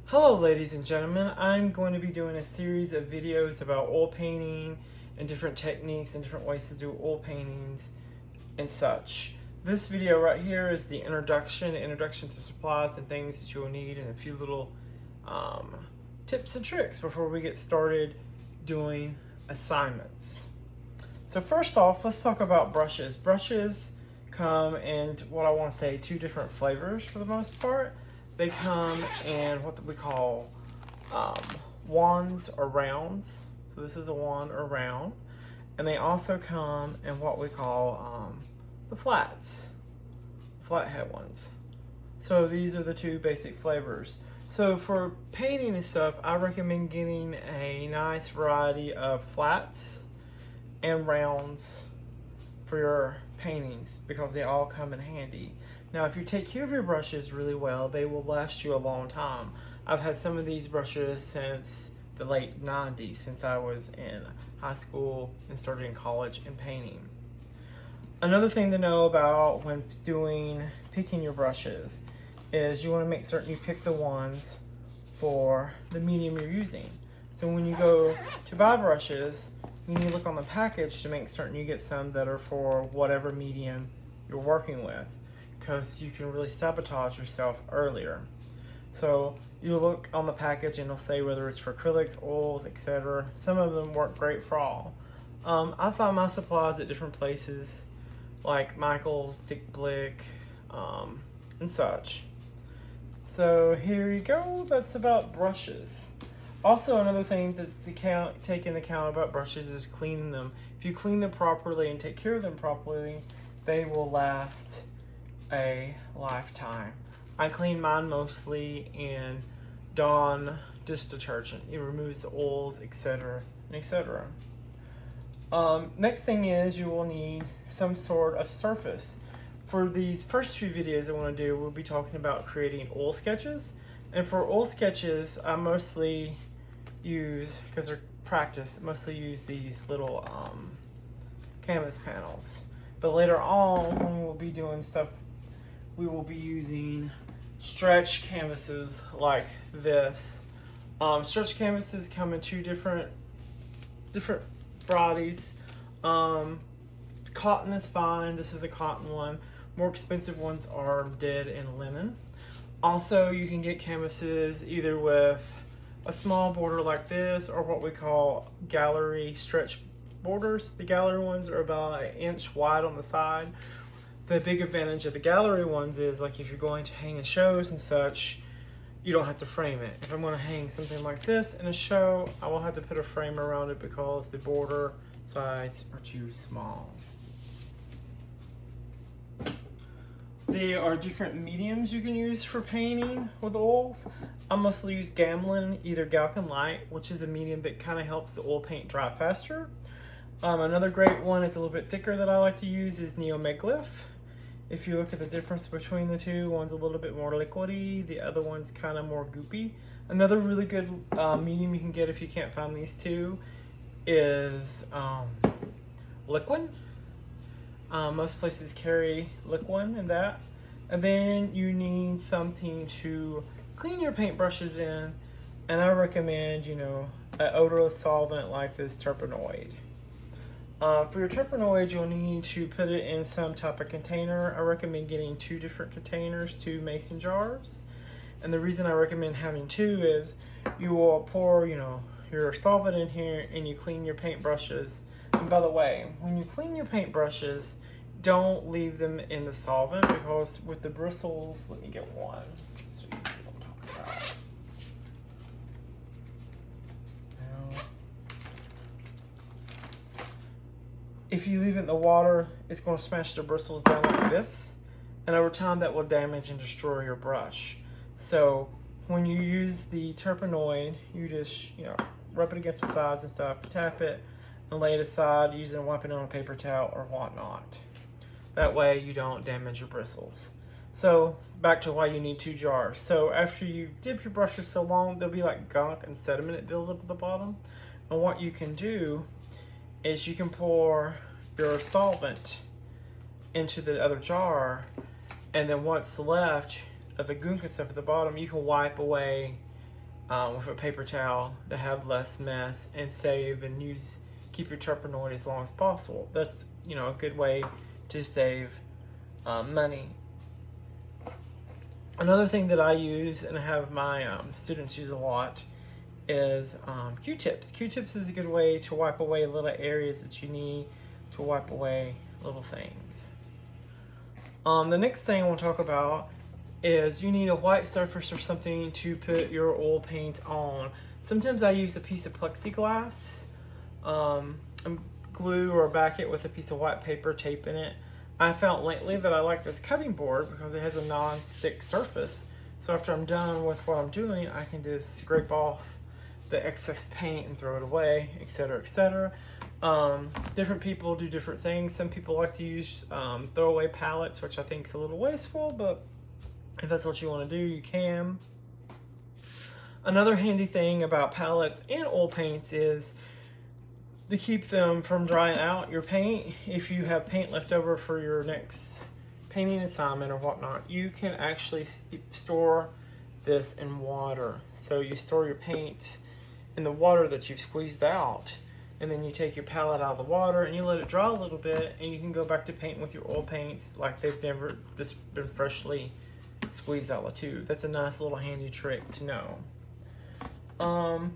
Hello ladies and gentlemen, I'm going to be doing a series of videos about oil painting and different techniques and different ways to do oil paintings and such. This video right here is the introduction to supplies and things that you will need, and a few little tips and tricks before we get started doing assignments. So first off, let's talk about brushes. Brushes come in, what I want to say, two different flavors for the most part. They come in what we call wands or rounds. So this is a wand or round. And they also come in what we call the flats, flathead ones. So these are the two basic flavors. So for painting and stuff, I recommend getting a nice variety of flats and rounds for your paintings because they all come in handy. Now, if you take care of your brushes really well, they will last you a long time. I've had some of these brushes since the late 90s, since I was in high school and started in college in painting. Another thing to know about when picking your brushes is you want to make certain you pick the ones for the medium you're using. So when you go to buy brushes, you need to look on the package to make certain you get some that are for whatever medium you're working with, because you can really sabotage yourself earlier. So you look on the package and it'll say whether it's for acrylics, oils, etc. Some of them work great for all. I find my supplies at different places like Michael's, Dick Blick, and such. So here you go, that's about brushes. Also, another thing to take into account about brushes is cleaning them. If you clean them properly and take care of them properly, they will last a lifetime. I clean mine mostly in Dawn dish detergent. It removes the oils, etc., etc. Next thing is you will need some sort of surface. For these first few videos I want to do, we'll be talking about creating oil sketches. And for oil sketches, I mostly use, because they're practice, mostly use these little canvas panels. But later on, when we'll be doing stuff, we will be using stretch canvases like this. Stretch canvases come in two different varieties. Cotton is fine. This is a cotton one. More expensive ones are dead and linen. Also, you can get canvases either with a small border like this or what we call gallery stretch borders. The gallery ones are about an inch wide on the side. The big advantage of the gallery ones is, like, if you're going to hang in shows and such, you don't have to frame it. If I'm going to hang something like this in a show, I will have to put a frame around it because the border sides are too small. There are different mediums you can use for painting with oils. I mostly use Gamblin, either Galcan Light, which is a medium that kind of helps the oil paint dry faster. Another great one is a little bit thicker that I like to use is Neomeglyph. If you look at the difference between the two, one's a little bit more liquidy, the other one's kind of more goopy. Another really good medium you can get if you can't find these two is Liquin. Most places carry Liquin in that. And then you need something to clean your paintbrushes in, and I recommend, an odorless solvent like this Turpenoid. For your Turpenoid, you'll need to put it in some type of container. I recommend getting two different containers, two mason jars. And the reason I recommend having two is you will pour, your solvent in here and you clean your paintbrushes. And by the way, when you clean your paintbrushes, don't leave them in the solvent because with the bristles, let me get one so you can see what I'm talking about. If you leave it in the water, it's going to smash the bristles down like this, and over time that will damage and destroy your brush. So when you use the Turpenoid, you just rub it against the sides and stuff, tap it, and lay it aside, using wiping it on a paper towel or whatnot. That way you don't damage your bristles. So back to why you need two jars. So after you dip your brushes so long, there'll be like gunk and sediment that builds up at the bottom. And what you can do is you can pour your solvent into the other jar, and then what's left of the gunk and stuff at the bottom, you can wipe away with a paper towel to have less mess and save and keep your Tupperware as long as possible. That's, you know, a good way to save money. Another thing that I use and I have my students use a lot is Q-tips. Q-tips is a good way to wipe away little areas that you need to wipe away little things. The next thing I want to talk about is you need a white surface or something to put your oil paint on. Sometimes I use a piece of plexiglass, glue or back it with a piece of white paper, taping it. I found lately that I like this cutting board because it has a non-stick surface. So after I'm done with what I'm doing, I can just scrape off the excess paint and throw it away, etc., etc. Different people do different things. Some people like to use throwaway palettes, which I think is a little wasteful, but if that's what you want to do, you can. Another handy thing about palettes and oil paints is to keep them from drying out your paint. If you have paint left over for your next painting assignment or whatnot, you can actually store this in water. So you store your paint in the water that you've squeezed out, and then you take your palette out of the water and you let it dry a little bit, and you can go back to painting with your oil paints like they've never just been freshly squeezed out of the tube. That's a nice little handy trick to know.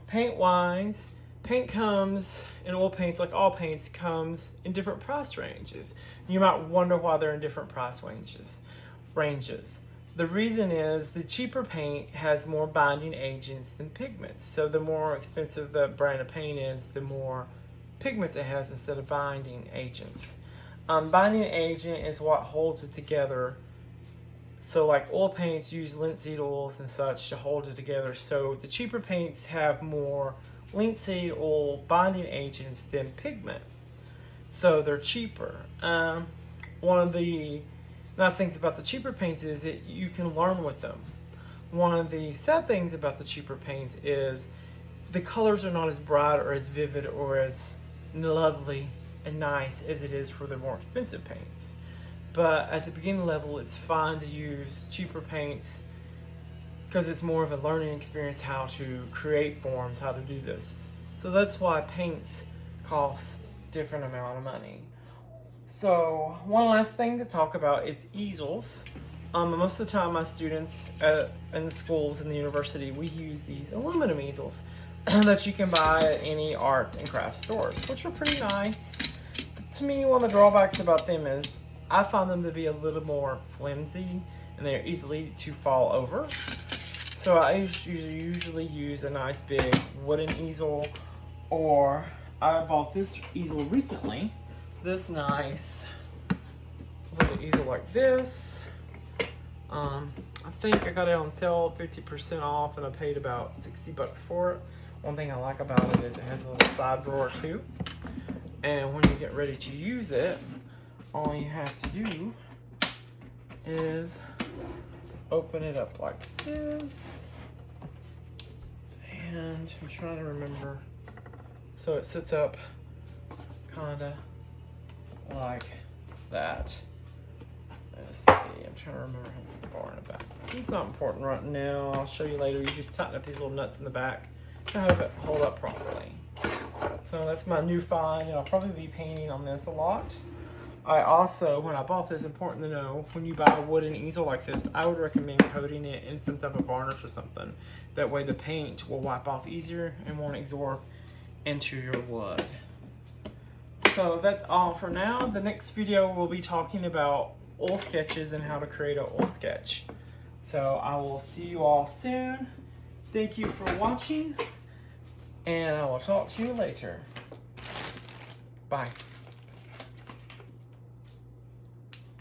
Paint wise, paint comes in oil paints, like all paints, comes in different price ranges. You might wonder why they're in different price ranges. The reason is the cheaper paint has more binding agents than pigments. So the more expensive the brand of paint is, the more pigments it has instead of binding agents. Binding agent is what holds it together. So like oil paints use linseed oils and such to hold it together. So the cheaper paints have more linseed oil binding agents than pigment. So they're cheaper. One of the nice things about the cheaper paints is that you can learn with them. One of the sad things about the cheaper paints is the colors are not as bright or as vivid or as lovely and nice as it is for the more expensive paints. But at the beginning level, it's fine to use cheaper paints because it's more of a learning experience how to create forms, how to do this. So that's why paints cost different amount of money. So one last thing to talk about is easels. Most of the time my students in the schools and the university, we use these aluminum easels that you can buy at any arts and crafts stores, which are pretty nice. To me, one of the drawbacks about them is I find them to be a little more flimsy and they're easily to fall over. So I usually use a nice big wooden easel, or I bought this easel recently. This nice little easel like this. I think I got it on sale 50% off and I paid about 60 bucks for it. One thing I like about it is it has a little side drawer too. And when you get ready to use it, all you have to do is open it up like this. And I'm trying to remember. So it sits up kinda like that. Let's see, I'm trying to remember how far in the back. It's not important right now. I'll show you later. You just tighten up these little nuts in the back to have it hold up properly. So that's my new find, and I'll probably be painting on this a lot. I also, when I bought this, important to know, when you buy a wooden easel like this, I would recommend coating it in some type of varnish or something. That way the paint will wipe off easier and won't absorb into your wood. So that's all for now. The next video we'll be talking about oil sketches and how to create an oil sketch. So I will see you all soon. Thank you for watching, and I will talk to you later. Bye.